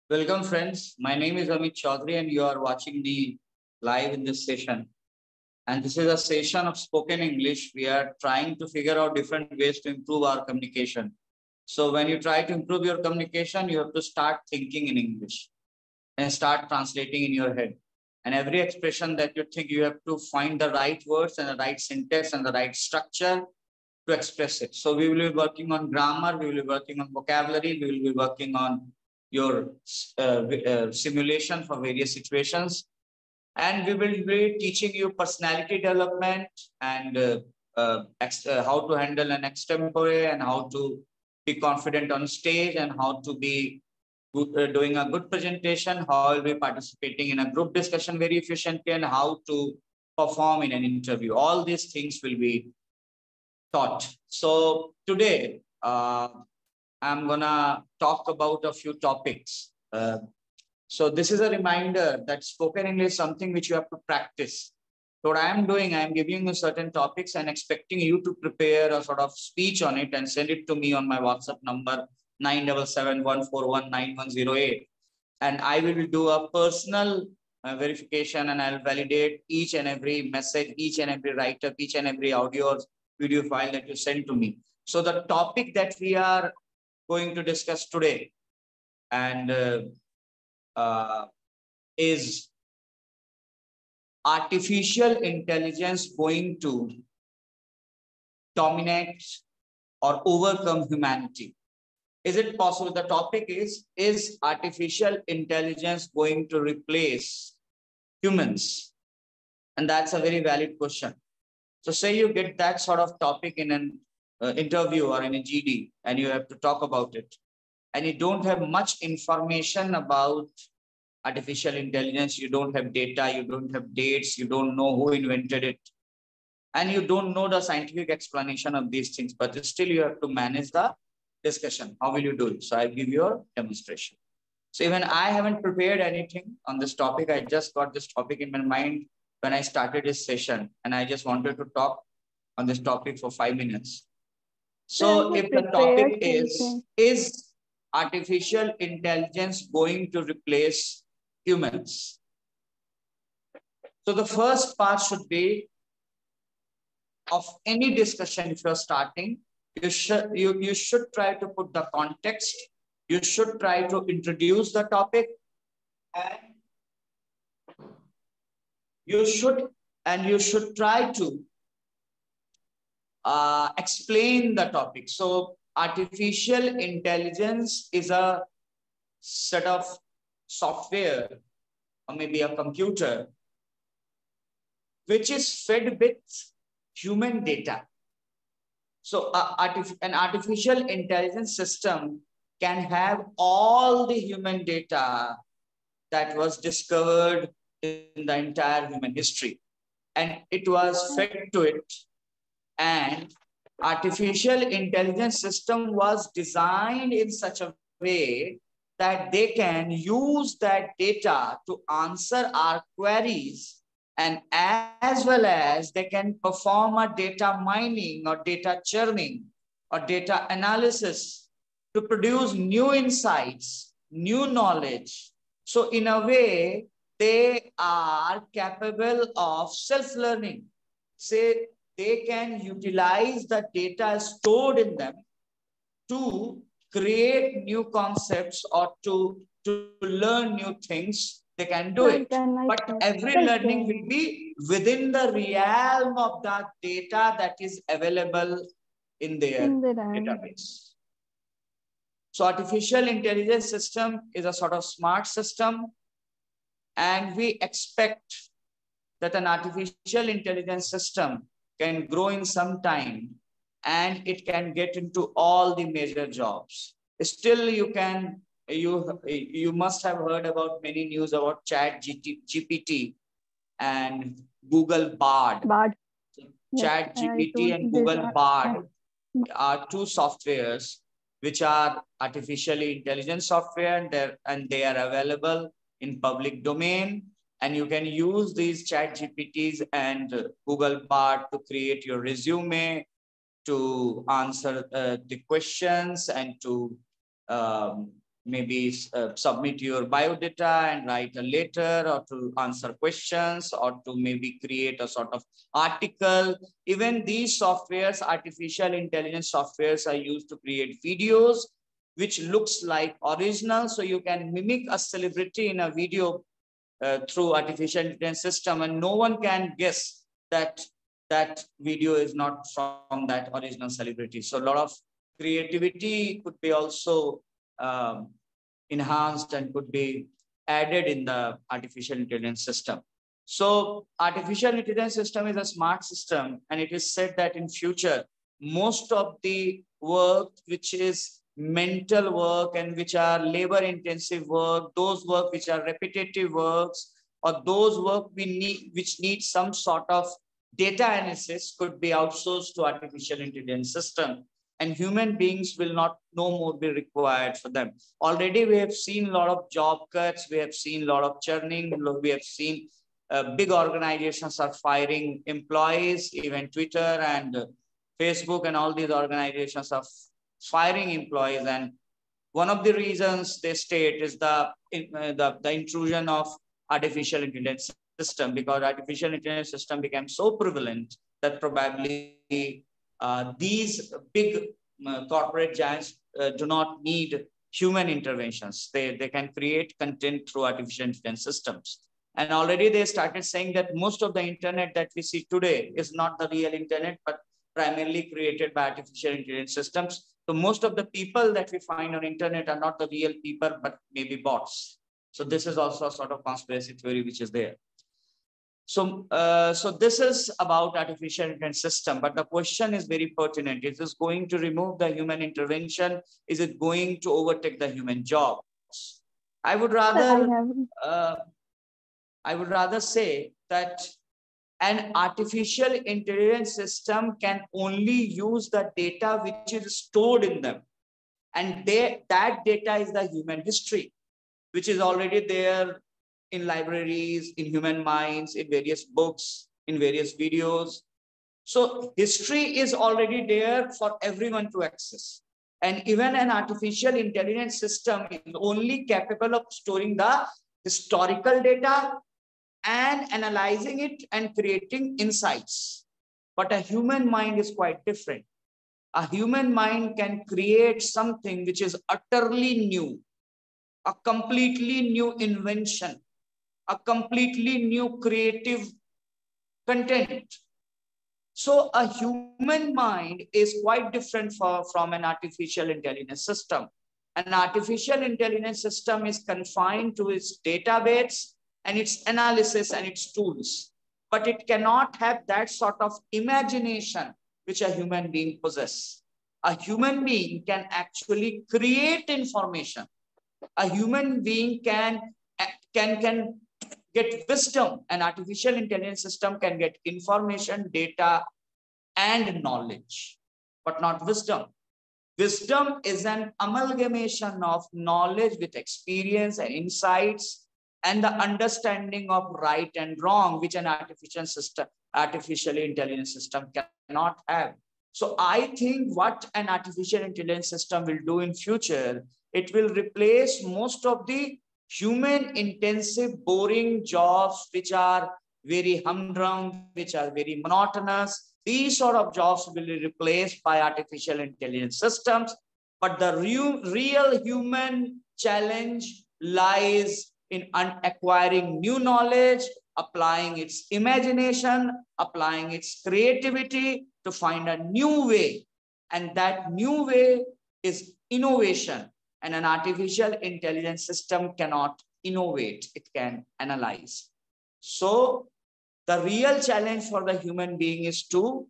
Welcome, friends. My name is Amit Chaudhary, and you are watching me live in this session. And this is a session of spoken English. We are trying to figure out different ways to improve our communication. So, when you try to improve your communication, you have to start thinking in English and start translating in your head. And every expression that you think, you have to find the right words and the right syntax and the right structure to express it. So we will be working on grammar, we will be working on vocabulary, we will be working on your simulation for various situations. And we will be teaching you personality development and how to handle an extempore and how to be confident on stage and how to be doing a good presentation, how will be participating in a group discussion very efficiently, and how to perform in an interview. All these things will be taught. So today, I'm gonna talk about a few topics. So this is a reminder that spoken English is something which you have to practice. So what I am doing, I am giving you certain topics and expecting you to prepare a sort of speech on it and send it to me on my WhatsApp number 977-141-9108. And I will do a personal verification, and I'll validate each and every message, each and every write-up, each and every audio or video file that you send to me. So the topic that we are going to discuss today and is artificial intelligence going to dominate or overcome humanity? Is it possible? The topic is artificial intelligence going to replace humans? And that's a very valid question. So say you get that sort of topic in an interview or in a GD, and you have to talk about it, and you don't have much information about artificial intelligence, you don't have data, you don't have dates, you don't know who invented it, and you don't know the scientific explanation of these things, but still you have to manage the discussion. How will you do it? So I'll give you a demonstration. So even I haven't prepared anything on this topic. I just got this topic in my mind when I started this session, and I just wanted to talk on this topic for 5 minutes. So if the topic is artificial intelligence going to replace humans? So the first part should be of any discussion. If you're starting, you should try to put the context. You should try to introduce the topic, and you should try to explain the topic. So artificial intelligence is a set of software or maybe a computer which is fed with human data. So an artificial intelligence system can have all the human data that was discovered in the entire human history, and it was fed to it. And artificial intelligence system was designed in such a way that they can use that data to answer our queries, and as well as they can perform a data mining or data churning or data analysis to produce new insights, new knowledge. So in a way, they are capable of self-learning. Say they can utilize the data stored in them to create new concepts or to learn new things. They can do it. But every learning will be within the realm of the data that is available in their database. So artificial intelligence system is a sort of smart system, and we expect that an artificial intelligence system can grow in some time and it can get into all the major jobs. Still, you must have heard about many news about Chat GPT and Google Bard. Chat GPT and Google Bard are two softwares which are artificially intelligent software, and they are available in public domain. And you can use these Chat GPTs and Google Bard to create your resume, to answer the questions, and to maybe submit your biodata and write a letter, or to answer questions, or to maybe create a sort of article. Even these softwares, artificial intelligence softwares, are used to create videos which looks like original. So you can mimic a celebrity in a video through artificial intelligence system, and no one can guess that that video is not from that original celebrity. So a lot of creativity could be also um, enhanced and could be added in the artificial intelligence system. So artificial intelligence system is a smart system, and it is said that in future, most of the work which is mental work and which are labor intensive work, those work which are repetitive works, or those work which need some sort of data analysis, could be outsourced to artificial intelligence system, and human beings will not no more be required for them. Already we have seen a lot of job cuts, we have seen a lot of churning, we have seen big organizations are firing employees, even Twitter and Facebook and all these organizations are firing employees. And one of the reasons they state is the intrusion of artificial intelligence system, because artificial intelligence system became so prevalent that probably these big corporate giants do not need human interventions. They can create content through artificial intelligence systems. And already they started saying that most of the internet that we see today is not the real internet, but primarily created by artificial intelligence systems. So most of the people that we find on internet are not the real people, but maybe bots. So this is also a sort of conspiracy theory which is there. So this is about artificial intelligence system, but the question is very pertinent. Is this going to remove the human intervention? Is it going to overtake the human jobs? I would rather say that an artificial intelligence system can only use the data which is stored in them. And that data is the human history, which is already there in libraries, in human minds, in various books, in various videos. So history is already there for everyone to access. And even an artificial intelligence system is only capable of storing the historical data and analyzing it and creating insights. But a human mind is quite different. A human mind can create something which is utterly new, a completely new invention, a completely new creative content. So a human mind is quite different from an artificial intelligence system. An artificial intelligence system is confined to its database and its analysis and its tools, but it cannot have that sort of imagination which a human being possesses. A human being can actually create information. A human being can get wisdom. An artificial intelligence system can get information, data, and knowledge, but not wisdom. Wisdom is an amalgamation of knowledge with experience and insights and the understanding of right and wrong, which an artificial intelligence system cannot have. So I think what an artificial intelligence system will do in future, it will replace most of the human intensive, boring jobs, which are very humdrum, which are very monotonous. These sort of jobs will be replaced by artificial intelligence systems. But the real human challenge lies in acquiring new knowledge, applying its imagination, applying its creativity to find a new way. And that new way is innovation. And an artificial intelligence system cannot innovate, it can analyze. So the real challenge for the human being is to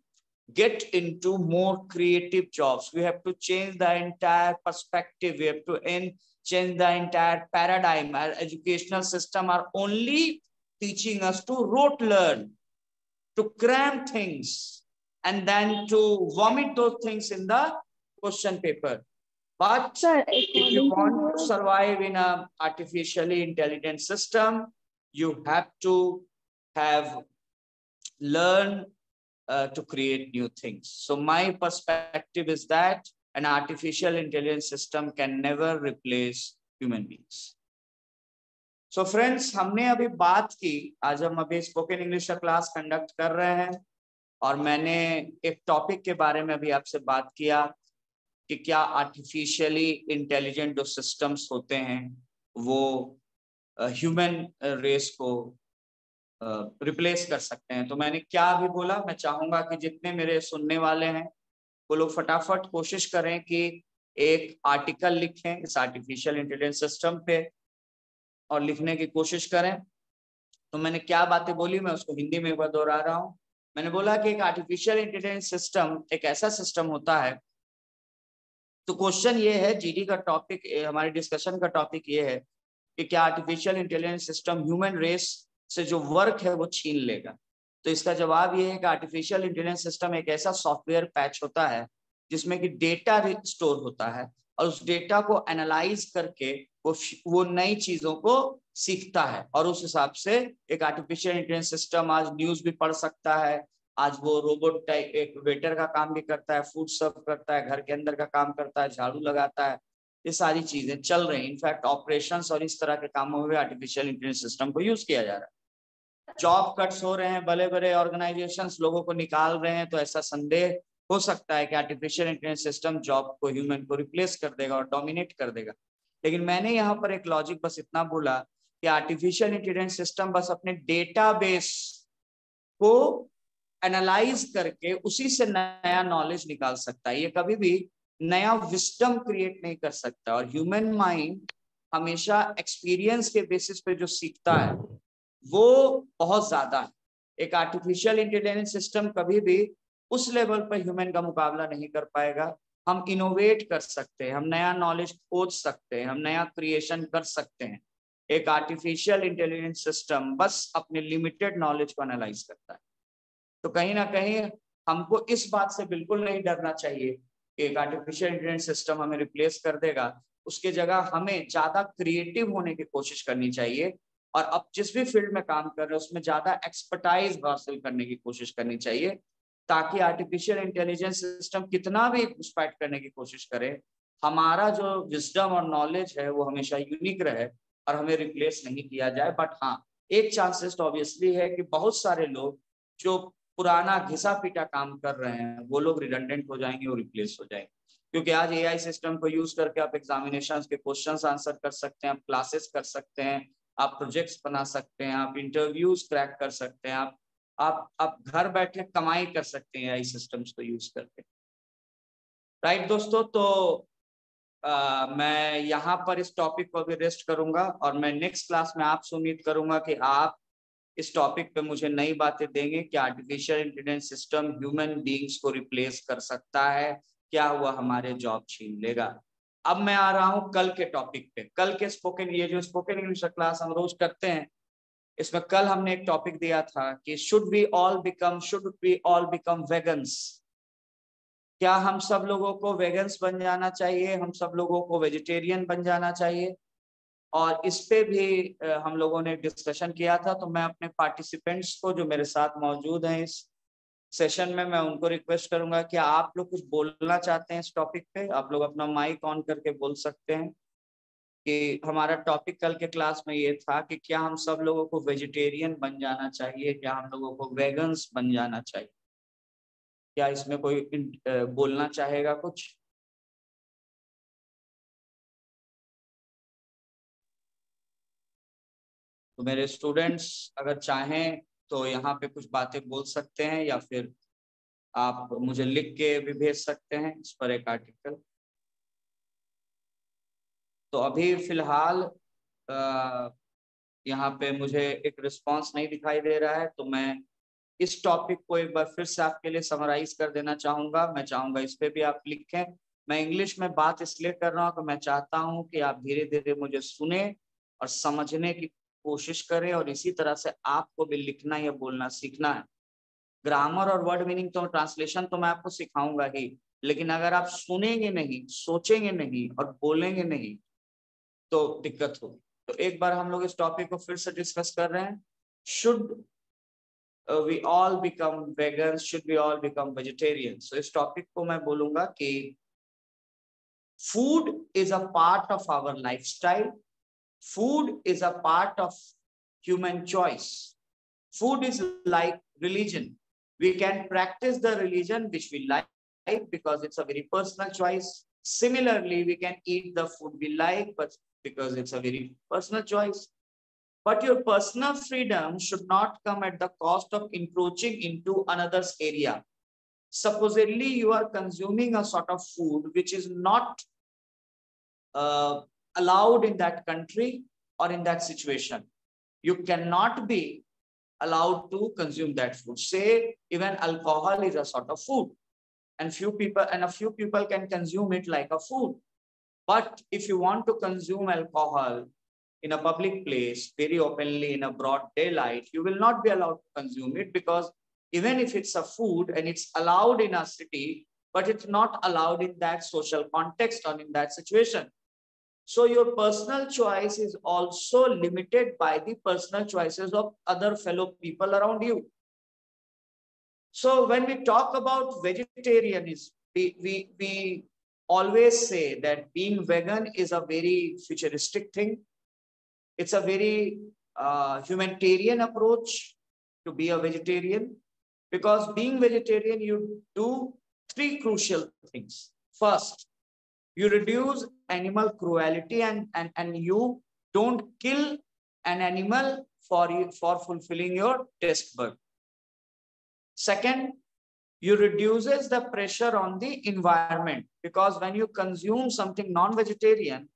get into more creative jobs. We have to change the entire perspective. We have to change the entire paradigm. Our educational system are only teaching us to rote learn, to cram things, and then to vomit those things in the question paper. But if you want to survive in an artificially intelligent system, you have to have learn to create new things. So my perspective is that an artificial intelligence system can never replace human beings. So friends, हमने अभी बात की, आज हम अभी spoken English का class conduct कर रहे हैं और मैंने एक टॉपिक के बारे में अभी आपसे बात किया कि क्या आर्टिफिशियली इंटेलिजेंट जो सिस्टम्स होते हैं वो ह्यूमन रेस को रिप्लेस कर सकते हैं। तो मैंने क्या अभी बोला, मैं चाहूंगा कि जितने मेरे सुनने वाले हैं वो लोग फटाफट कोशिश करें कि एक आर्टिकल लिखें इस आर्टिफिशियल इंटेलिजेंस सिस्टम पे और लिखने की कोशिश करें। तो मैंने क्या बातें बोली, मैं उसको हिंदी में एक बार दोहरा रहा हूँ। मैंने बोला कि एक आर्टिफिशियल इंटेलिजेंस सिस्टम एक ऐसा सिस्टम होता है, तो क्वेश्चन ये है, जीडी का टॉपिक, हमारे डिस्कशन का टॉपिक ये है कि क्या artificial intelligence system human race से जो वर्क है वो छीन लेगा। तो इसका जवाब ये है कि आर्टिफिशियल इंटेलिजेंस सिस्टम एक ऐसा सॉफ्टवेयर पैच होता है जिसमें कि डेटा स्टोर होता है और उस डेटा को एनालाइज करके वो नई चीजों को सीखता है और उस हिसाब से एक आर्टिफिशियल इंटेलिजेंस सिस्टम आज न्यूज भी पढ़ सकता है, आज वो रोबोट टाइप एक वेटर का काम भी करता है, फूड सर्व करता है, घर के अंदर का काम करता है, झाड़ू लगाता है, ये सारी चीजें चल रही हैं। इनफैक्ट ऑपरेशंस और इस तरह के कामों में आर्टिफिशियल इंटेलिजेंस सिस्टम को यूज किया जा रहा है। जॉब कट्स हो रहे हैं, बड़े बड़े ऑर्गेनाइजेशंस लोगों को निकाल रहे हैं, तो ऐसा संदेह हो सकता है कि आर्टिफिशियल इंटेलिजेंस सिस्टम जॉब को, ह्यूमन को रिप्लेस कर देगा और डोमिनेट कर देगा। लेकिन मैंने यहाँ पर एक लॉजिक बस इतना बोला कि आर्टिफिशियल इंटेलिजेंस सिस्टम बस अपने डेटाबेस को एनालाइज करके उसी से नया नॉलेज निकाल सकता है, ये कभी भी नया विस्डम क्रिएट नहीं कर सकता। और ह्यूमन माइंड हमेशा एक्सपीरियंस के बेसिस पे जो सीखता है वो बहुत ज्यादा है। एक आर्टिफिशियल इंटेलिजेंस सिस्टम कभी भी उस लेवल पर ह्यूमन का मुकाबला नहीं कर पाएगा। हम इनोवेट कर सकते हैं, हम नया नॉलेज खोज सकते हैं, हम नया क्रिएशन कर सकते हैं। एक आर्टिफिशियल इंटेलिजेंस सिस्टम बस अपने लिमिटेड नॉलेज को एनालाइज करता है। तो कहीं ना कहीं हमको इस बात से बिल्कुल नहीं डरना चाहिए कि एक आर्टिफिशियल इंटेलिजेंस सिस्टम हमें रिप्लेस कर देगा। उसके जगह हमें ज्यादा क्रिएटिव होने की कोशिश करनी चाहिए और अब जिस भी फील्ड में काम कर रहे हैं उसमें ज्यादा एक्सपर्टाइज हासिल करने की कोशिश करनी चाहिए, ताकि आर्टिफिशियल इंटेलिजेंस सिस्टम कितना भी घुसपैठ करने की कोशिश करे, हमारा जो विजडम और नॉलेज है वो हमेशा यूनिक रहे और हमें रिप्लेस नहीं किया जाए। बट हाँ, एक चांसेस तो ऑब्वियसली है कि बहुत सारे लोग जो पुराना घिसा पीटा काम कर रहे हैं वो लोग रिडंडेंट हो जाएंगे और रिप्लेस हो जाएंगे। क्योंकि आज एआई सिस्टम को यूज करके आप एग्जामिनेशन के क्वेश्चंस आंसर कर सकते हैं, आप क्लासेस कर सकते हैं, आप प्रोजेक्ट्स बना सकते हैं, आप इंटरव्यूज क्रैक कर सकते हैं, आप घर बैठे कमाई कर सकते हैं एआई सिस्टम्स को यूज करके। राइट दोस्तों, तो मैं यहाँ पर इस टॉपिक को भी रेस्ट करूंगा और मैं नेक्स्ट क्लास में आपसे उम्मीद करूंगा कि आप इस टॉपिक पे मुझे नई बातें देंगे कि artificial intelligence system human beings को रिप्लेस कर सकता है, क्या हुआ हमारे जॉब छीन लेगा। अब मैं आ रहा हूँ कल के टॉपिक पे। कल के स्पोकन, ये जो स्पोकन इंग्लिश क्लास हम रोज करते हैं, इसमें कल हमने एक टॉपिक दिया था कि should we all become vegans. क्या हम सब लोगों को वेगन्स बन जाना चाहिए, हम सब लोगों को वेजिटेरियन बन जाना चाहिए। और इस पे भी हम लोगों ने डिस्कशन किया था। तो मैं अपने पार्टिसिपेंट्स को जो मेरे साथ मौजूद हैं इस सेशन में, मैं उनको रिक्वेस्ट करूंगा कि आप लोग कुछ बोलना चाहते हैं इस टॉपिक पे, आप लोग अपना माइक ऑन करके बोल सकते हैं। कि हमारा टॉपिक कल के क्लास में ये था कि क्या हम सब लोगों को वेजिटेरियन बन जाना चाहिए, क्या हम लोगों को वेगन्स बन जाना चाहिए। क्या इसमें कोई बोलना चाहेगा कुछ? तो मेरे स्टूडेंट्स अगर चाहें तो यहाँ पे कुछ बातें बोल सकते हैं या फिर आप मुझे लिख के भी भेज सकते हैं इस पर एक आर्टिकल। तो अभी फिलहाल यहाँ पे मुझे एक रिस्पांस नहीं दिखाई दे रहा है, तो मैं इस टॉपिक को एक बार फिर से आपके लिए समराइज कर देना चाहूंगा। मैं चाहूंगा इस पे भी आप लिखें। मैं इंग्लिश में बात इसलिए कर रहा हूँ कि मैं चाहता हूँ कि आप धीरे धीरे मुझे सुने और समझने की कोशिश करें, और इसी तरह से आपको भी लिखना या बोलना सीखना है। ग्रामर और वर्ड मीनिंग तो ट्रांसलेशन तो मैं आपको सिखाऊंगा ही, लेकिन अगर आप सुनेंगे नहीं, सोचेंगे नहीं और बोलेंगे नहीं तो दिक्कत होगी। तो एक बार हम लोग इस टॉपिक को फिर से डिस्कस कर रहे हैं। Should we all become vegan, should we all become vegetarian. So इस टॉपिक को मैं बोलूंगा कि Food is a part of our lifestyle. Food is a part of human choice. Food is like religion. We can practice the religion which we like because it's a very personal choice. Similarly, we can eat the food we like, but because it's a very personal choice. But your personal freedom should not come at the cost of encroaching into another's area. Supposedly, you are consuming a sort of food which is not uh, allowed in that country or in that situation. You cannot be allowed to consume that food. Say even alcohol is a sort of food, and a few people can consume it like a food. But if you want to consume alcohol in a public place very openly in a broad daylight, you will not be allowed to consume it, because even if it's a food and it's allowed in a city, but it's not allowed in that social context or in that situation. So your personal choice is also limited by the personal choices of other fellow people around you. So when we talk about vegetarianism, we always say that being vegan is a very futuristic thing. It's a very humanitarian approach to be a vegetarian, because being vegetarian, you do three crucial things. First, you reduce animal cruelty, and you don't kill an animal for fulfilling your taste bud. Second, you reduces the pressure on the environment, because when you consume something non-vegetarian,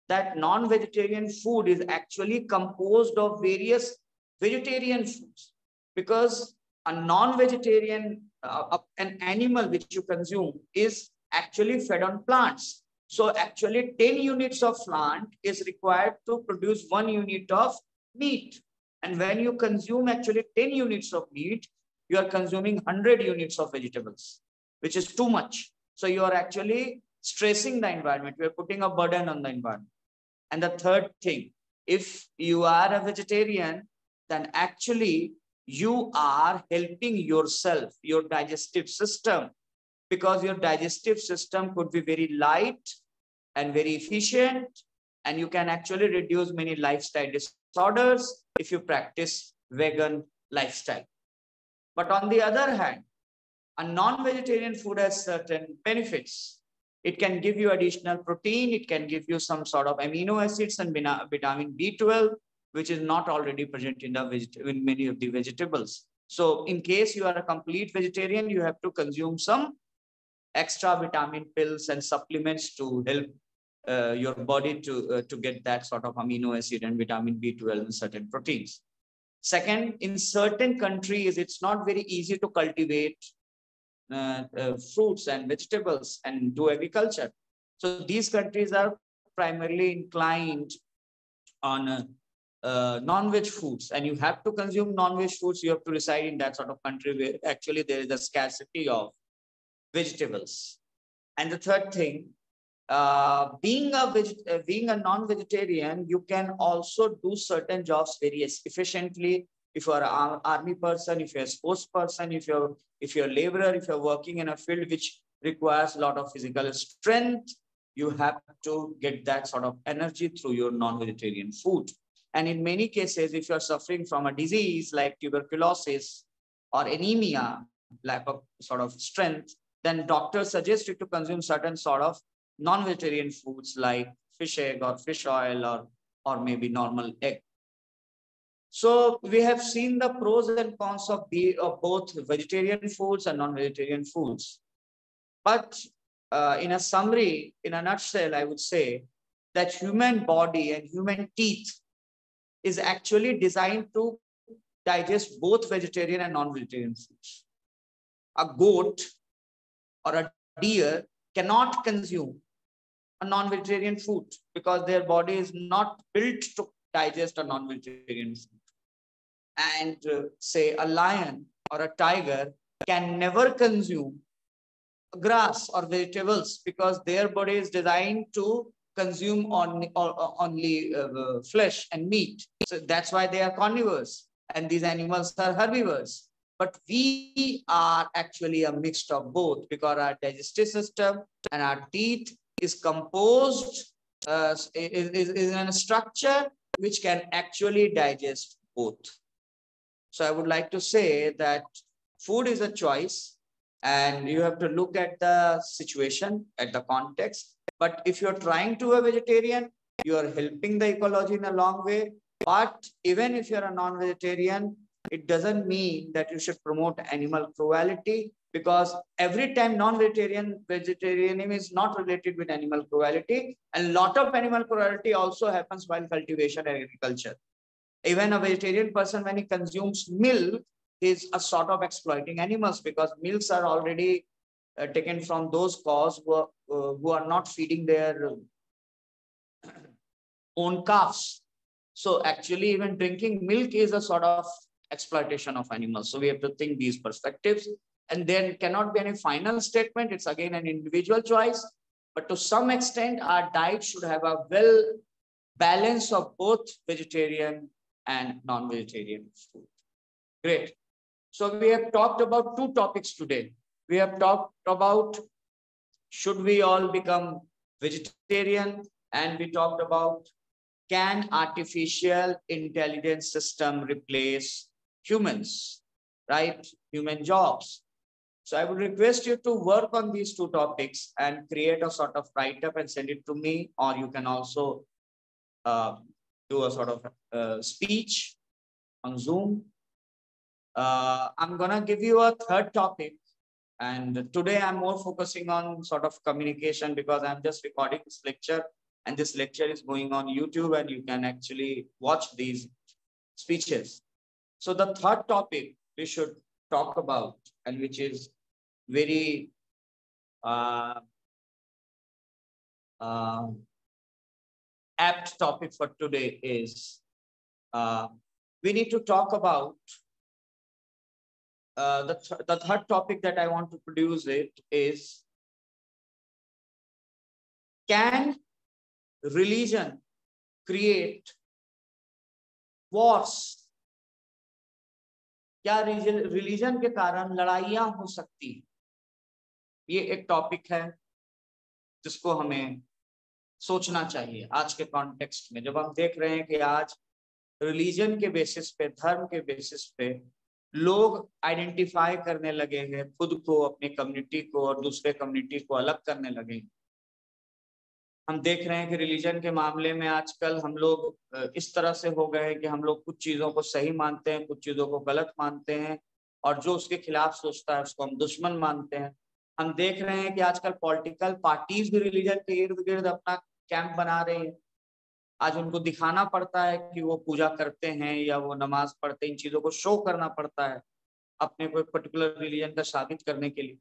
that non-vegetarian food is actually composed of various vegetarian foods, because a non-vegetarian an animal which you consume is actually fed on plants. So actually 10 units of plant is required to produce 1 unit of meat. And when you consume actually 10 units of meat, you are consuming 100 units of vegetables, which is too much. So you are actually stressing the environment. You are putting a burden on the environment. And the third thing, if you are a vegetarian, then actually you are helping yourself, your digestive system, because your digestive system could be very light and very efficient, and you can actually reduce many lifestyle disorders if you practice vegan lifestyle. But on the other hand, a non-vegetarian food has certain benefits. It can give you additional protein. It can give you some sort of amino acids and vitamin B12, which is not already present in in many of the vegetables. So in case you are a complete vegetarian, you have to consume some extra vitamin pills and supplements to help your body to get that sort of amino acid and vitamin B12 and certain proteins. Second, in certain countries, it's not very easy to cultivate fruits and vegetables and do agriculture. So these countries are primarily inclined on non-veg foods, and you have to consume non-veg foods. You have to reside in that sort of country where actually there is a scarcity of vegetables. And the third thing, being a non-vegetarian, you can also do certain jobs very efficiently. If you're an army person, if you're a sports person, if you're a laborer, if you're working in a field which requires a lot of physical strength, you have to get that sort of energy through your non-vegetarian food. And in many cases, if you're suffering from a disease like tuberculosis or anemia, lack of sort of strength, then doctors suggest you to consume certain sort of non-vegetarian foods like fish egg or fish oil or maybe normal egg. So we have seen the pros and cons of both vegetarian foods and non-vegetarian foods. But in a summary, in a nutshell, I would say that human body and human teeth is actually designed to digest both vegetarian and non-vegetarian foods. A goat or a deer cannot consume a non-vegetarian food because their body is not built to digest a non-vegetarian food. And say a lion or a tiger can never consume grass or vegetables because their body is designed to consume only flesh and meat. So that's why they are carnivores, and these animals are herbivores. But we are actually a mix of both because our digestive system and our teeth is composed, is in a structure which can actually digest both. So I would like to say that food is a choice and you have to look at the situation, at the context. But if you're trying to be a vegetarian, you are helping the ecology in a long way. But even if you're a non-vegetarian, it doesn't mean that you should promote animal cruelty, because every time vegetarianism is not related with animal cruelty, and a lot of animal cruelty also happens while cultivation and agriculture. Even a vegetarian person, when he consumes milk, is a sort of exploiting animals, because milks are already taken from those cows who are not feeding their own calves. So actually, even drinking milk is a sort of exploitation of animals. So we have to think these perspectives, and there cannot be any final statement. It's again an individual choice, but to some extent, our diet should have a well balance of both vegetarian and non-vegetarian food. Great. So we have talked about two topics today. We have talked about should we all become vegetarian, and we talked about can artificial intelligence system replace humans, right? Human jobs. So I would request you to work on these two topics and create a sort of write-up and send it to me, or you can also do a sort of speech on Zoom. I'm gonna give you a third topic, and today I'm more focusing on sort of communication, because I'm just recording this lecture, and this lecture is going on YouTube, and you can actually watch these speeches. So the third topic we should talk about, and which is very uh, apt topic for today, is we need to talk about the third topic that I want to produce it is, can religion create wars? क्या religion के कारण लड़ाइयां हो सकती हैं? ये एक topic है जिसको हमें सोचना चाहिए आज के कॉन्टेक्स्ट में, जब हम देख रहे हैं कि आज रिलीजन के बेसिस पे, धर्म के बेसिस पे लोग आइडेंटिफाई करने लगे हैं खुद को, अपनी कम्युनिटी को और दूसरे कम्युनिटी को अलग करने लगे हैं। हम देख रहे हैं कि रिलीजन के मामले में आजकल हम लोग इस तरह से हो गए हैं कि हम लोग कुछ चीजों को सही मानते हैं, कुछ चीजों को गलत मानते हैं, और जो उसके खिलाफ सोचता है उसको हम दुश्मन मानते हैं। हम देख रहे हैं कि आजकल पॉलिटिकल पार्टीज भी रिलीजन के इर्द गिर्द अपना कैंप बना रही है। आज उनको दिखाना पड़ता है कि वो पूजा करते हैं या वो नमाज पढ़ते हैं, इन चीजों को शो करना पड़ता है अपने को एक पर्टिकुलर रिलीजन का साबित करने के लिए।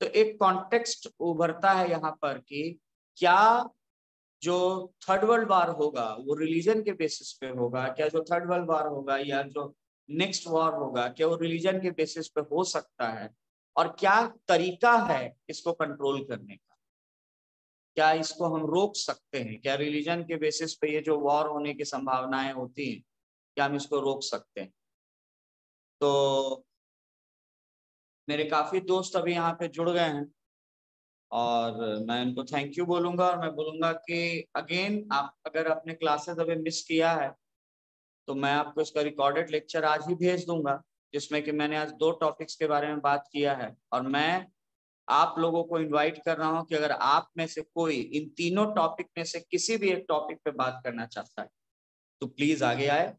तो एक कॉन्टेक्स्ट उभरता है यहाँ पर कि क्या जो थर्ड वर्ल्ड वार होगा वो रिलीजन के बेसिस पे होगा? क्या जो थर्ड वर्ल्ड वार होगा या जो नेक्स्ट वॉर होगा, क्या वो रिलीजन के बेसिस पे हो सकता है? और क्या तरीका है इसको कंट्रोल करने का? क्या इसको हम रोक सकते हैं? क्या रिलीजन के बेसिस पे ये जो वॉर होने की संभावनाएं होती हैं, क्या हम इसको रोक सकते हैं? तो मेरे काफी दोस्त अभी यहाँ पे जुड़ गए हैं और मैं इनको थैंक यू बोलूंगा, और मैं बोलूंगा कि अगेन आप अगर आपने क्लासेस अभी मिस किया है तो मैं आपको इसका रिकॉर्डेड लेक्चर आज ही भेज दूंगा, जिसमें कि मैंने आज 2 टॉपिक्स के बारे में बात किया है। और मैं आप लोगों को इनवाइट कर रहा हूं कि अगर आप में से कोई इन तीनों टॉपिक में से किसी भी एक टॉपिक पे बात करना चाहता है तो प्लीज आगे आए।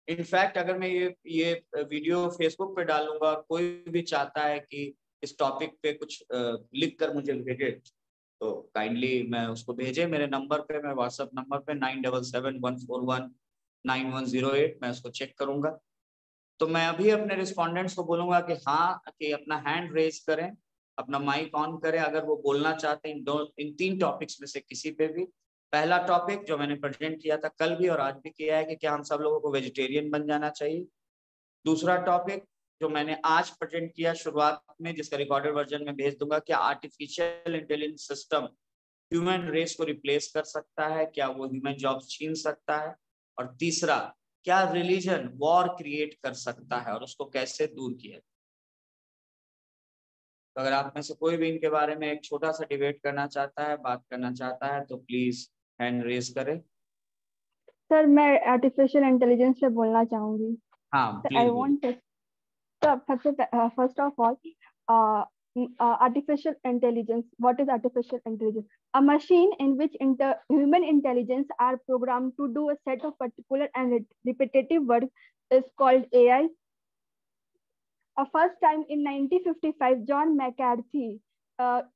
इनफैक्ट अगर मैं ये वीडियो फेसबुक पे डालूंगा, कोई भी चाहता है कि इस टॉपिक पे कुछ लिख कर मुझे भेजे तो काइंडली मैं उसको भेजे मेरे नंबर पे, मैं व्हाट्सएप नंबर पे 9771419108, मैं उसको चेक करूंगा। तो मैं अभी अपने रिस्पोंडेंट्स को बोलूंगा कि हाँ, कि अपना हैंड रेज करें, अपना माइक ऑन करें अगर वो बोलना चाहते हैं इन 3 टॉपिक्स में से किसी पे भी। पहला टॉपिक जो मैंने प्रेजेंट किया था कल भी और आज भी किया है कि क्या हम सब लोगों को वेजिटेरियन बन जाना चाहिए। दूसरा टॉपिक जो मैंने आज प्रेजेंट किया शुरुआत में, जिसका रिकॉर्डेड वर्जन में भेज दूंगा, क्या artificial intelligence system human race को रिप्लेस कर सकता है, क्या वो ह्यूमन जॉब्स छीन सकता है। और तीसरा, क्या रिलीजन वॉर क्रिएट कर सकता है और उसको कैसे दूर किया। तो अगर आप में से कोई भी इनके बारे में एक छोटा सा डिबेट करना चाहता है, बात करना चाहता है, तो प्लीज हैंड रेज करें। सर मैं आर्टिफिशियल इंटेलिजेंस पे बोलना चाहूंगी। हाँ आई प्लीज बोलिए। Want first of all, artificial intelligence. What is artificial intelligence? A machine in which human intelligence are programmed to do a set of particular and repetitive work is called AI. First time in 1955, John McCarthy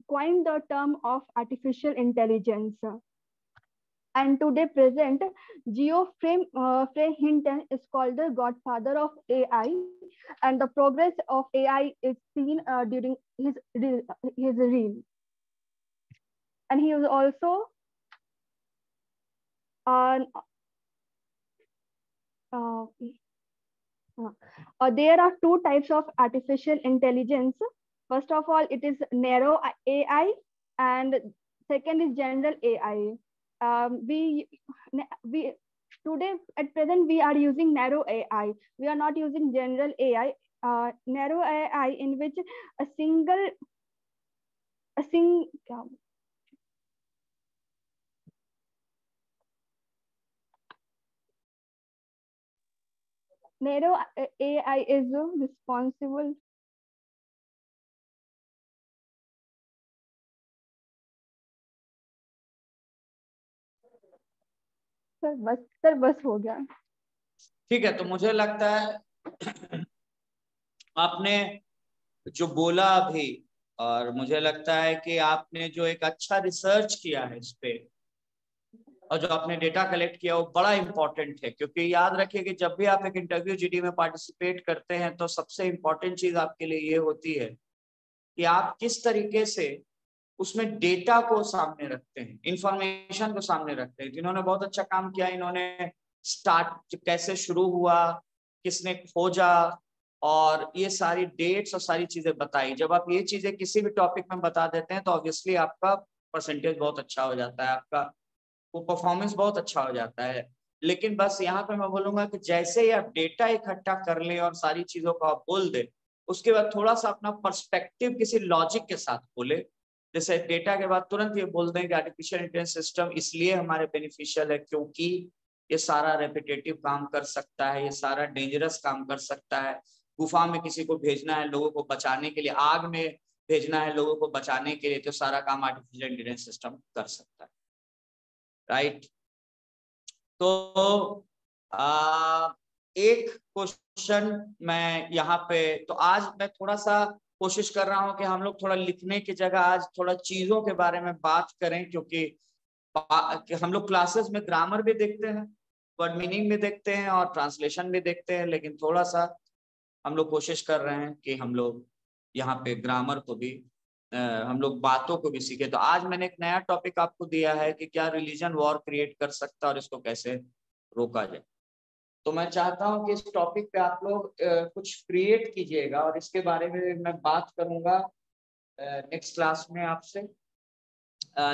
coined the term of artificial intelligence. And today present, Frey Hinton is called the godfather of AI, and the progress of AI is seen during his reign. And he was also uh, uh, there are two types of artificial intelligence. First of all, it is narrow AI, and second is general AI. We today at present we are using narrow AI. We are not using general AI. Narrow AI in which a single a sing narrow AI is responsible. Sir बस हो गया। ठीक है, तो मुझे लगता है आपने जो बोला अभी, और मुझे लगता है कि आपने जो एक अच्छा रिसर्च किया है इस पे, और जो आपने डेटा कलेक्ट किया वो बड़ा इंपॉर्टेंट है। क्योंकि याद रखिए कि जब भी आप एक इंटरव्यू जीडी में पार्टिसिपेट करते हैं तो सबसे इंपॉर्टेंट चीज आपके लिए ये होती है कि आप किस तरीके से उसमें डेटा को सामने रखते हैं, इंफॉर्मेशन को सामने रखते हैं। जिन्होंने बहुत अच्छा काम किया, इन्होंने स्टार्ट कैसे शुरू हुआ, किसने खोजा, और ये सारी डेट्स और सारी चीजें बताई। जब आप ये चीजें किसी भी टॉपिक में बता देते हैं तो ऑब्वियसली आपका परसेंटेज बहुत अच्छा हो जाता है, आपका वो परफॉर्मेंस बहुत अच्छा हो जाता है। लेकिन बस यहाँ पे मैं बोलूंगा कि जैसे ही आप डेटा इकट्ठा कर ले और सारी चीजों को आप बोल दे, उसके बाद थोड़ा सा अपना पर्सपेक्टिव किसी लॉजिक के साथ बोले। जैसे डेटा के बाद तुरंत ये बोल दें कि आर्टिफिशियल इंटेलिजेंस सिस्टम इसलिए हमारे बेनिफिशियल है क्योंकि ये सारा रेपिटेटिव काम कर सकता है, ये सारा डेंजरस काम कर सकता है। गुफा में किसी को भेजना है लोगों को बचाने के लिए, आग में भेजना है लोगों को बचाने के लिए, तो सारा काम आर्टिफिशियल इंटेलिजेंस सिस्टम कर सकता है, राइट। तो एक क्वेश्चन मैं यहाँ पे, तो आज मैं थोड़ा सा कोशिश कर रहा हूँ कि हम लोग थोड़ा लिखने की जगह आज थोड़ा चीजों के बारे में बात करें। क्योंकि हम लोग क्लासेस में ग्रामर भी देखते हैं, वर्ड मीनिंग भी देखते हैं और ट्रांसलेशन भी देखते हैं, लेकिन थोड़ा सा हम लोग कोशिश कर रहे हैं कि हम लोग यहाँ पे ग्रामर को भी हम लोग बातों को भी सीखे। तो आज मैंने एक नया टॉपिक आपको दिया है कि क्या रिलीजन वॉर क्रिएट कर सकता है और इसको कैसे रोका जाए। तो मैं चाहता हूं कि इस टॉपिक पे आप लोग कुछ क्रिएट कीजिएगा और इसके बारे में मैं बात करूंगा नेक्स्ट क्लास में आपसे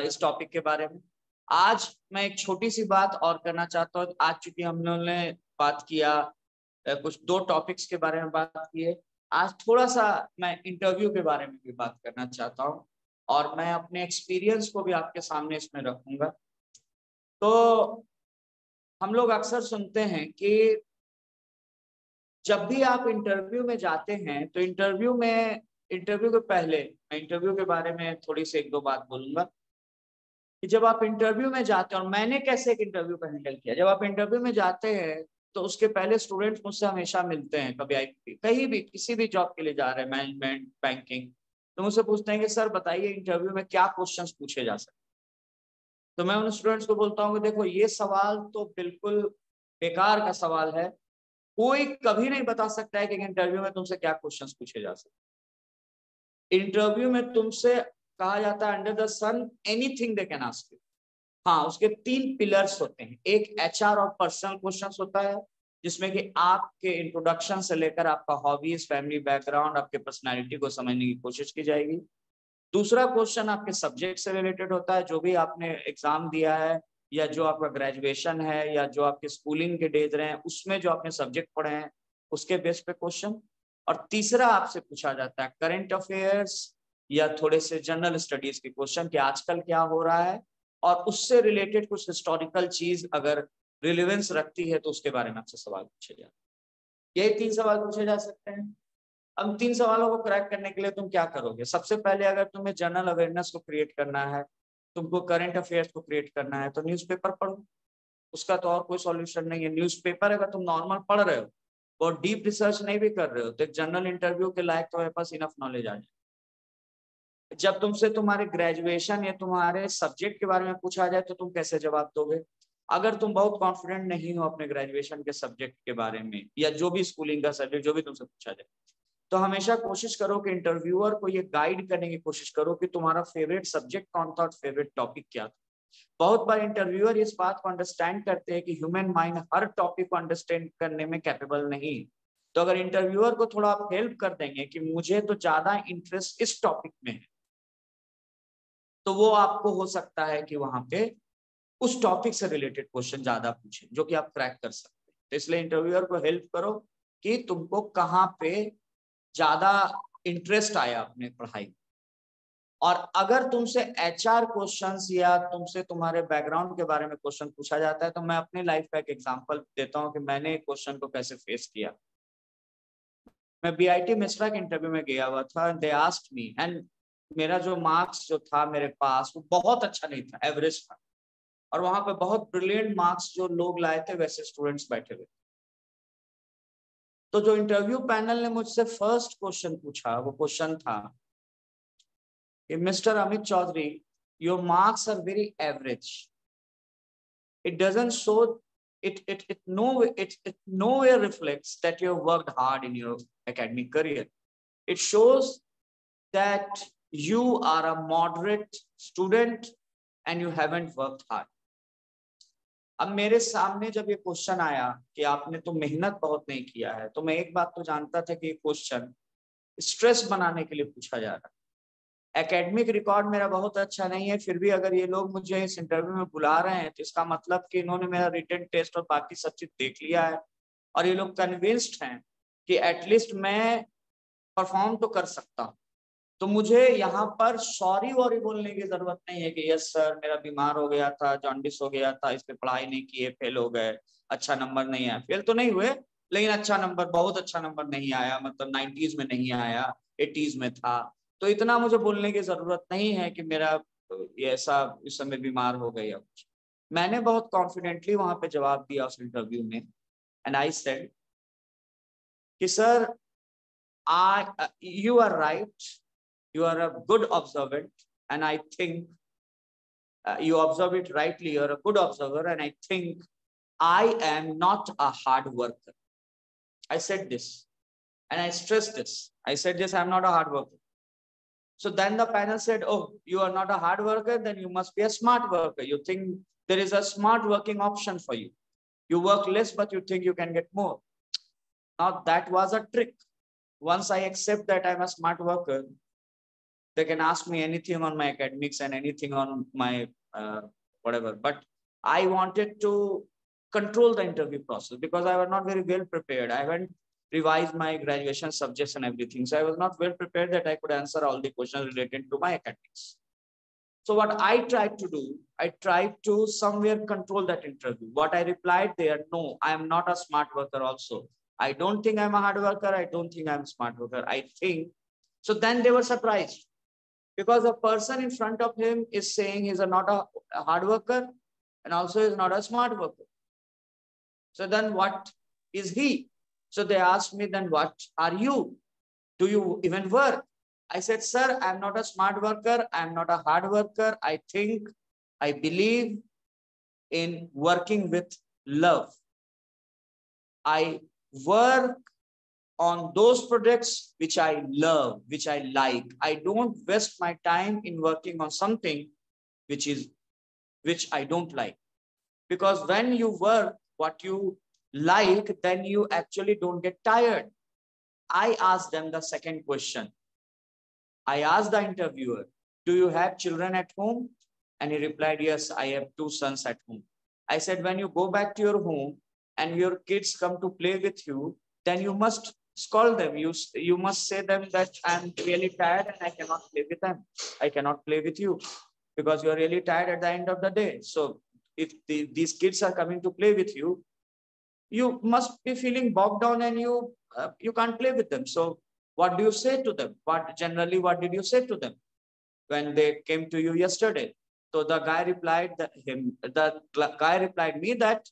इस टॉपिक के बारे में। आज मैं एक छोटी सी बात और करना चाहता हूँ। आज चूंकि हम लोगों ने बात किया कुछ दो टॉपिक्स के बारे में बात की है, आज थोड़ा सा मैं इंटरव्यू के बारे में भी बात करना चाहता हूँ और मैं अपने एक्सपीरियंस को भी आपके सामने इसमें रखूंगा। तो हम लोग अक्सर सुनते हैं कि जब भी आप इंटरव्यू में जाते हैं तो इंटरव्यू के पहले मैं इंटरव्यू के बारे में थोड़ी सी एक दो बात बोलूंगा कि जब आप इंटरव्यू में जाते हैं, और मैंने कैसे एक इंटरव्यू को हैंडल किया। जब आप इंटरव्यू में जाते हैं तो उसके पहले स्टूडेंट्स मुझसे हमेशा मिलते हैं, कभी आईपी कहीं भी किसी भी जॉब के लिए जा रहे हैं, मैनेजमेंट बैंकिंग, तो मुझसे पूछते हैं कि सर बताइए इंटरव्यू में क्या क्वेश्चंस पूछे जा सकते। तो मैं उन स्टूडेंट्स को बोलता हूँ कि देखो ये सवाल तो बिल्कुल बेकार का सवाल है, कोई कभी नहीं बता सकता है कि इंटरव्यू में तुमसे क्या क्वेश्चंस पूछे जा सकते। इंटरव्यू में तुमसे कहा जाता है under the sun anything they can ask you. हाँ, उसके तीन पिलर्स होते हैं। एक एचआर और पर्सनल क्वेश्चंस होता है जिसमें कि आपके इंट्रोडक्शन से लेकर आपका हॉबीज, फैमिली बैकग्राउंड, आपके पर्सनालिटी को समझने की कोशिश की जाएगी। दूसरा क्वेश्चन आपके सब्जेक्ट से रिलेटेड होता है, जो भी आपने एग्जाम दिया है या जो आपका ग्रेजुएशन है या जो आपके स्कूलिंग के डेज रहे हैं उसमें जो आपने सब्जेक्ट पढ़े हैं उसके बेस पे क्वेश्चन। और तीसरा आपसे पूछा जाता है करंट अफेयर्स, या थोड़े से जनरल स्टडीज के क्वेश्चन कि आजकल क्या हो रहा है, और उससे रिलेटेड कुछ हिस्टोरिकल चीज अगर रिलेवेंस रखती है तो उसके बारे में आपसे सवाल पूछे जाते हैं। यही 3 सवाल पूछे जा सकते हैं। अब 3 सवालों को क्रैक करने के लिए तुम क्या करोगे? सबसे पहले अगर तुम्हें जनरल अवेयरनेस को क्रिएट करना है, तुमको करंट अफेयर्स को क्रिएट करना है, तो न्यूज़पेपर पढ़ो। उसका तो और कोई सॉल्यूशन नहीं है। न्यूज़पेपर अगर तुम नॉर्मल पढ़ रहे हो और डीप रिसर्च नहीं भी कर रहे हो तो एक जनरल इंटरव्यू के लायक तुम्हारे पास इनफ नॉलेज आ जाए। जब तुमसे तुम्हारे ग्रेजुएशन या तुम्हारे सब्जेक्ट के बारे में पूछा जाए तो तुम कैसे जवाब दोगे? अगर तुम बहुत कॉन्फिडेंट नहीं हो अपने ग्रेजुएशन के सब्जेक्ट के बारे में या जो भी स्कूलिंग का सब्जेक्ट जो भी तुमसे पूछा जाए, तो हमेशा कोशिश करो कि इंटरव्यूअर को ये गाइड करने की कोशिश करो कि तुम्हारा फेवरेट सब्जेक्ट कौन था और फेवरेट टॉपिक क्या था। बहुत बार इंटरव्यूअर इस बात को अंडरस्टैंड करते हैं कि ह्यूमन माइंड हर टॉपिक को अंडरस्टैंड करने में कैपेबल नहीं। तो अगर इंटरव्यूअर को थोड़ा आप हेल्प कर देंगे कि मुझे तो ज्यादा इंटरेस्ट इस टॉपिक में है, तो वो आपको हो सकता है कि वहां पे उस टॉपिक से रिलेटेड क्वेश्चन ज्यादा पूछे जो कि आप क्रैक कर सकते हैं। तो इसलिए इंटरव्यूअर को हेल्प करो कि तुमको कहाँ पे ज्यादा इंटरेस्ट आया अपने पढ़ाई। और अगर तुमसे एचआर क्वेश्चंस या तुमसे तुम्हारे बैकग्राउंड के बारे में क्वेश्चन पूछा जाता है, तो मैं अपने लाइफ का एक एग्जांपल देता हूं कि मैंने एक क्वेश्चन को कैसे फेस किया। मैं बीआईटी मिश्रा के इंटरव्यू में गया हुआ था, दे आस्क्ड मी, एंड मेरा जो मार्क्स जो था मेरे पास वो बहुत अच्छा नहीं था, एवरेज था। और वहां पे बहुत ब्रिलियंट मार्क्स जो लोग लाए थे वैसे स्टूडेंट्स बैठे हुए। तो जो इंटरव्यू पैनल ने मुझसे फर्स्ट क्वेश्चन पूछा वो क्वेश्चन था कि mister Amit Chaudhary, your marks are very average, it doesn't show, it nowhere reflects that you have worked hard in your academic career. It shows that you are a moderate student and you haven't worked hard. अब मेरे सामने जब ये question आया कि आपने तो मेहनत बहुत नहीं किया है, तो मैं एक बात तो जानता था कि ये क्वेश्चन स्ट्रेस बनाने के लिए पूछा जा रहा है। एकेडमिक रिकॉर्ड मेरा बहुत अच्छा नहीं है, फिर भी अगर ये लोग मुझे इस इंटरव्यू में बुला रहे हैं तो इसका मतलब कि इन्होंने मेरा रिटन टेस्ट और बाकी सब चीज देख लिया है और ये लोग कन्विंस्ड हैं कि एटलीस्ट मैं परफॉर्म तो कर सकता हूँ। तो मुझे यहाँ पर सॉरी वॉरी बोलने की जरूरत नहीं है कि यस सर मेरा बीमार हो गया था, जॉन्डिस हो गया था, इस पे पढ़ाई नहीं किए, फेल हो गए, अच्छा नंबर नहीं आया। फेल तो नहीं हुए लेकिन अच्छा नंबर, बहुत अच्छा नंबर नहीं आया, मतलब 90s में नहीं आया, 80s में था। तो इतना मुझे बोलने की जरूरत नहीं है कि मेरा ये ऐसा इस समय बीमार हो गया कुछ। मैंने बहुत कॉन्फिडेंटली वहां पे जवाब दिया उस इंटरव्यू में, एंड आई सेड कि sir you are right, you are a good observant, and I think you observe it rightly, you are a good observer, and I think I am not a hard worker. I said this and I stressed this. I said this, I'm not a hard worker. So then the panel said, oh, you are not a hard worker, then you must be a smart worker. You think there is a smart working option for you. You work less, but you think you can get more. Now that was a trick. Once I accept that I'm a smart worker, they can ask me anything on my academics and anything on my whatever. But I wanted to control the interview process because I was not very well prepared. I haven't revised my graduation subjects and everything. So I was not well prepared that I could answer all the questions related to my academics. So what I tried to do, I tried to somewhere control that interview. What I replied there, no, I am not a smart worker also. I don't think I'm a hard worker. I don't think I'm a smart worker. I think. So then they were surprised because the person in front of him is saying he's not a hard worker and also is not a smart worker. So then what is he? So they asked me, then what are you? Do you even work? I said, sir, I'm not a smart worker. I'm not a hard worker. I think, I believe in working with love. I work on those projects which I love, which I like. I don't waste my time in working on something which I don't like. Because when you work what you like, then you actually don't get tired. I asked them the second question. I asked the interviewer, do you have children at home? And he replied, yes, I have 2 sons at home. I said, when you go back to your home and your kids come to play with you, then you must Scold them. You must say them that I'm really tired and I cannot play with them. I cannot play with you because you're really tired at the end of the day. So if these kids are coming to play with you, you must be feeling bogged down and you can't play with them. So what do you say to them? What did you say to them when they came to you yesterday? So the guy replied me that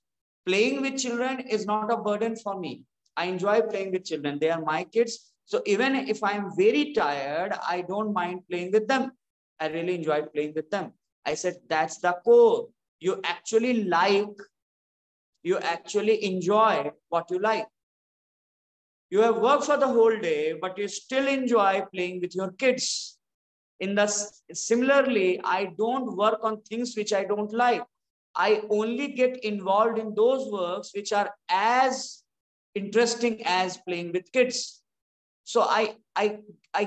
playing with children is not a burden for me. I enjoy playing with children. They are my kids. So even if I'm very tired, I don't mind playing with them. I really enjoy playing with them. I said, that's the core. You actually enjoy what you like. You have worked for the whole day, but you still enjoy playing with your kids. Similarly, I don't work on things which I don't like. I only get involved in those works which are as interesting as playing with kids. So I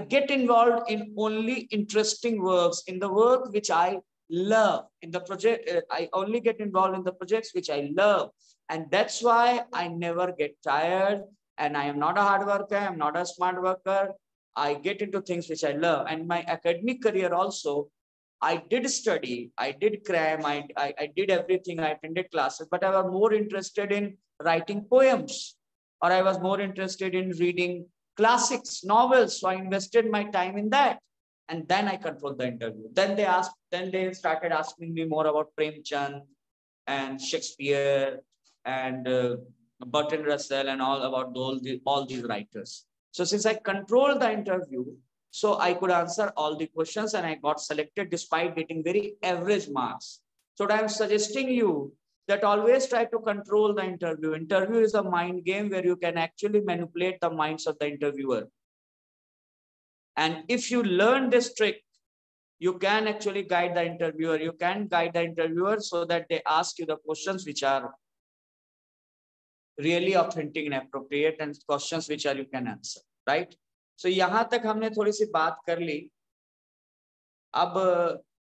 get involved in only interesting works, in the work which I love. In the project, I only get involved in the projects which I love. And that's why I never get tired. And I am not a hard worker. I'm not a smart worker. I get into things which I love. And my academic career also, I did study, I did cram, I did everything, I attended classes, but I was more interested in writing poems, or I was more interested in reading classics, novels. So I invested my time in that. And then I controlled the interview. Then they started asking me more about Premchand and Shakespeare and Bertrand Russell and all about all these writers. So since I controlled the interview, so I could answer all the questions and I got selected despite getting very average marks. So I'm suggesting you that always try to control the interview. Interview is a mind game where you can actually manipulate the minds of the interviewer. And if you learn this trick, you can actually guide the interviewer. You can guide the interviewer so that they ask you the questions which are really authentic and appropriate and questions which are you can answer, right? So यहाँ तक हमने थोड़ी सी बात कर ली. अब